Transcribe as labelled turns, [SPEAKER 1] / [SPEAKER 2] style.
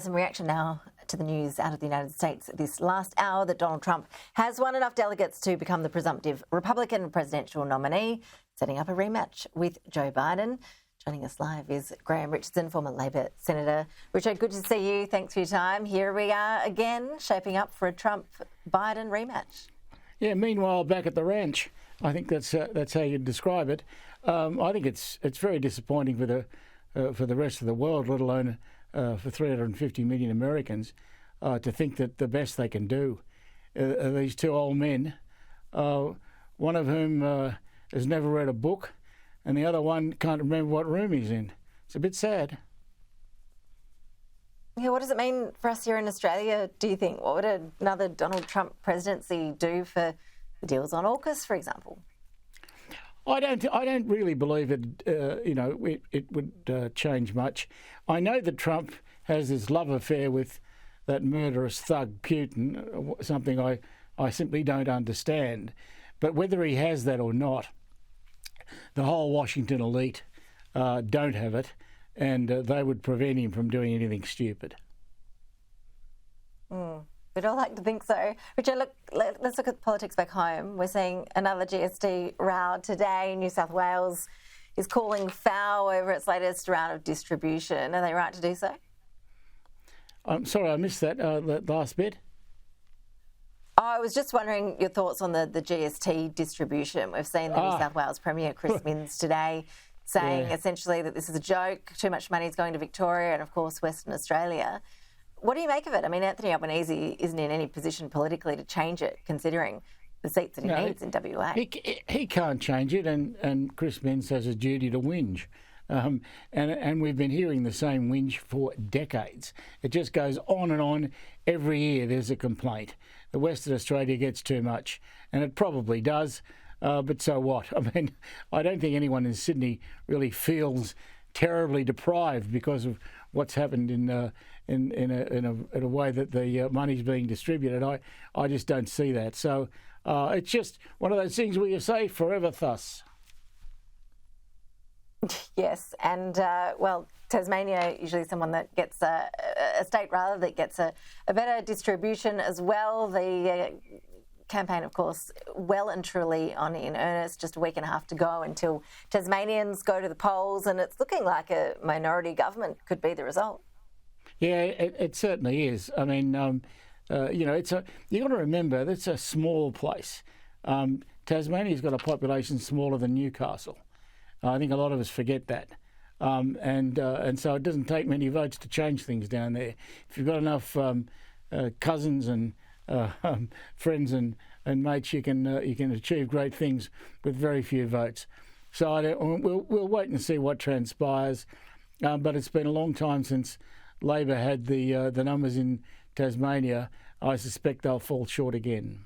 [SPEAKER 1] Some reaction now to the news out of the United States this last hour that Donald Trump has won enough delegates to become the presumptive Republican presidential nominee, setting up a rematch with Joe Biden. Joining us live is Graham Richardson, former Labor Senator. Richard, good to see you. Thanks for your time. Here we are again, shaping up for a Trump-Biden rematch.
[SPEAKER 2] Yeah, meanwhile, back at the ranch, I think that's how you'd describe it. I think it's very disappointing for the rest of the world, let alone for 350 million Americans, to think that the best they can do are these two old men, one of whom has never read a book, and the other one can't remember what room he's in. It's a bit sad.
[SPEAKER 1] Yeah, what does it mean for us here in Australia, do you think? What would another Donald Trump presidency do for the deals on AUKUS, for example?
[SPEAKER 2] I don't really believe it would change much. I know that Trump has this love affair with that murderous thug Putin, something I simply don't understand. But whether he has that or not, the whole Washington elite don't have it, and they would prevent him from doing anything stupid.
[SPEAKER 1] We'd all like to think so. Richard, look, let's look at politics back home. We're seeing another GST row today. New South Wales is calling foul over its latest round of distribution. Are they right to do so?
[SPEAKER 2] I'm sorry, I missed that last bit.
[SPEAKER 1] I was just wondering your thoughts on the GST distribution. We've seen the New South Wales Premier, Chris Minns, today saying essentially that this is a joke, too much money is going to Victoria and, of course, Western Australia. What do you make of it? I mean, Anthony Albanese isn't in any position politically to change it, considering the seats that he needs in WA.
[SPEAKER 2] He can't change it, and Chris Minns has a duty to whinge. And we've been hearing the same whinge for decades. It just goes on and on. Every year there's a complaint. The Western Australia gets too much, and it probably does, but so what? I mean, I don't think anyone in Sydney really feels terribly deprived because of what's happened in a way that the money's being distributed. I just don't see that. So it's just one of those things where you say forever thus.
[SPEAKER 1] Yes, and well, Tasmania usually someone that gets a state rather that gets a better distribution as well. The campaign, of course, well and truly in earnest. Just a week and a half to go until Tasmanians go to the polls, and it's looking like a minority government could be the result.
[SPEAKER 2] Yeah, it certainly is. I mean, you got to remember that's a small place. Tasmania's got a population smaller than Newcastle. I think a lot of us forget that. And so it doesn't take many votes to change things down there. If you've got enough cousins and friends and mates, you can achieve great things with very few votes. So we'll wait and see what transpires. But it's been a long time since Labor had the numbers in Tasmania. I suspect they'll fall short again.